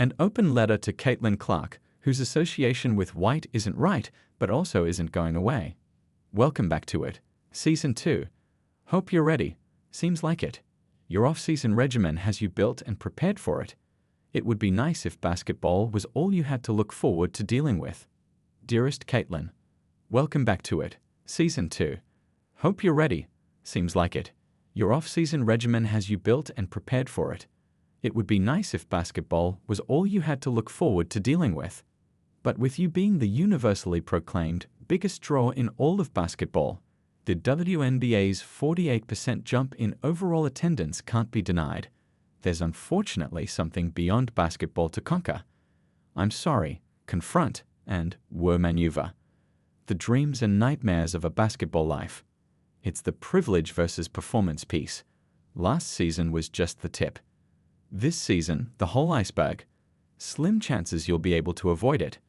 An open letter to Caitlin Clark, whose association with white isn't right, but also isn't going away. Welcome back to it. Season 2. Hope you're ready. Seems like it. Your off-season regimen has you built and prepared for it. It would be nice if basketball was all you had to look forward to dealing with. Dearest Caitlin. Welcome back to it. Season 2. Hope you're ready. Seems like it. Your off-season regimen has you built and prepared for it. It would be nice if basketball was all you had to look forward to dealing with. But with you being the universally proclaimed biggest draw in all of basketball, the WNBA's 48% jump in overall attendance can't be denied. There's unfortunately something beyond basketball to conquer. I'm sorry, confront, and maneuver. The dreams and nightmares of a basketball life. It's the privilege versus performance piece. Last season was just the tip. This season, the whole iceberg. Slim chances you'll be able to avoid it.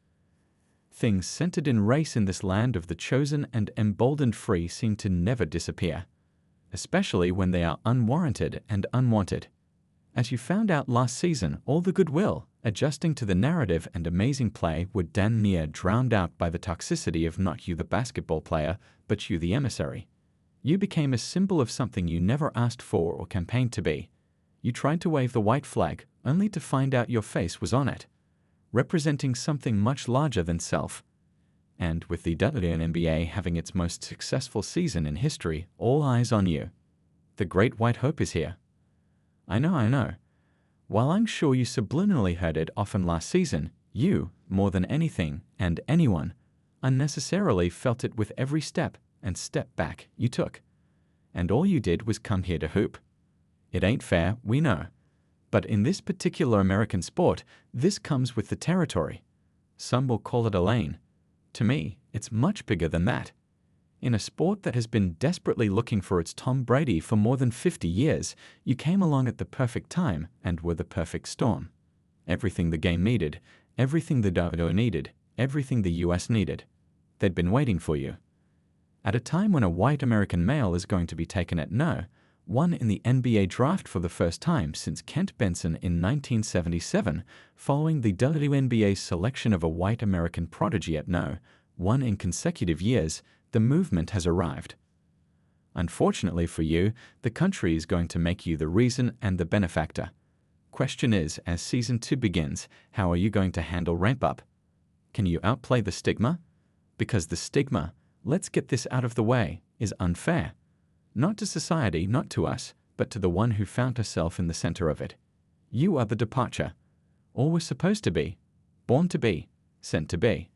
Things centered in race in this land of the chosen and emboldened free seem to never disappear, especially when they are unwarranted and unwanted. As you found out last season, all the goodwill, adjusting to the narrative and amazing play were damn near drowned out by the toxicity of not you the basketball player, but you the emissary. You became a symbol of something you never asked for or campaigned to be. You tried to wave the white flag, only to find out your face was on it, representing something much larger than self. And with the WNBA having its most successful season in history, all eyes on you. The great white hope is here. I know. While I'm sure you subliminally heard it often last season, you, more than anything and anyone, unnecessarily felt it with every step and step back you took. And all you did was come here to hoop. It ain't fair, we know. But in this particular American sport, this comes with the territory. Some will call it a lane. To me, it's much bigger than that. In a sport that has been desperately looking for its Tom Brady for more than 50 years, you came along at the perfect time and were the perfect storm. Everything the game needed, everything the WNBA needed, everything the US needed. They'd been waiting for you. At a time when a white American male is going to be taken at no. One in the NBA draft for the first time since Kent Benson in 1977, following the WNBA's selection of a white American prodigy at no. One in consecutive years, the movement has arrived. Unfortunately for you, the country is going to make you the reason and the benefactor. Question is, as Season 2 begins, how are you going to handle ramp-up? Can you outplay the stigma? Because the stigma, let's get this out of the way, is unfair. Not to society, not to us, but to the one who found herself in the center of it. You are the departure. All we're supposed to be. Born to be. Sent to be.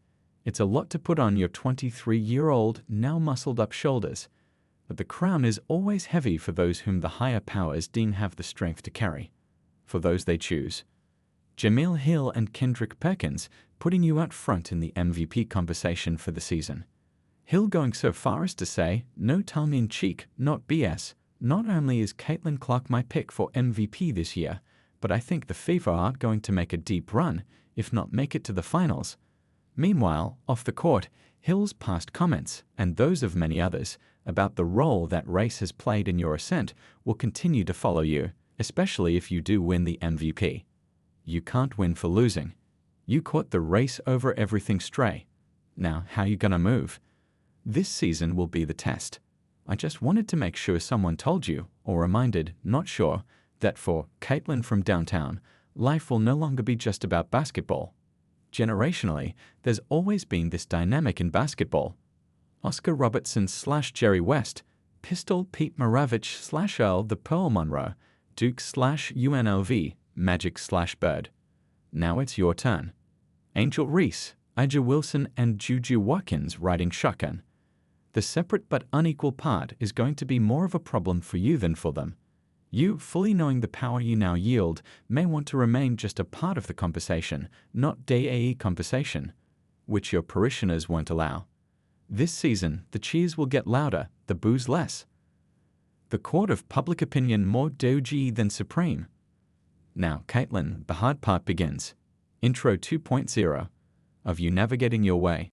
It's a lot to put on your 23-year-old, now muscled-up shoulders. But the crown is always heavy for those whom the higher powers deem have the strength to carry. For those they choose. Jamil Hill and Kendrick Perkins putting you out front in the MVP conversation for the season. Hill going so far as to say, no tongue-in-cheek, not BS, not only is Caitlin Clark my pick for MVP this year, but I think the Fever aren't going to make a deep run, if not make it to the finals. Meanwhile, off the court, Hill's past comments, and those of many others, about the role that race has played in your ascent will continue to follow you, especially if you do win the MVP. You can't win for losing. You caught the race over everything stray. Now, how you gonna move? This season will be the test. I just wanted to make sure someone told you, or reminded, not sure, that for Caitlin from downtown, life will no longer be just about basketball. Generationally, there's always been this dynamic in basketball. Oscar Robertson / Jerry West, Pistol Pete Maravich / Earl the Pearl Monroe, Duke / UNLV, Magic / Bird. Now it's your turn. Angel Reese, Ija Wilson and Juju Watkins riding shotgun. The separate but unequal part is going to be more of a problem for you than for them. You, fully knowing the power you now yield, may want to remain just a part of the conversation, not DAE conversation, which your parishioners won't allow. This season, the cheers will get louder, the boos less. The court of public opinion more doji than supreme. Now, Caitlin, the hard part begins. Intro 2.0 of you navigating your way.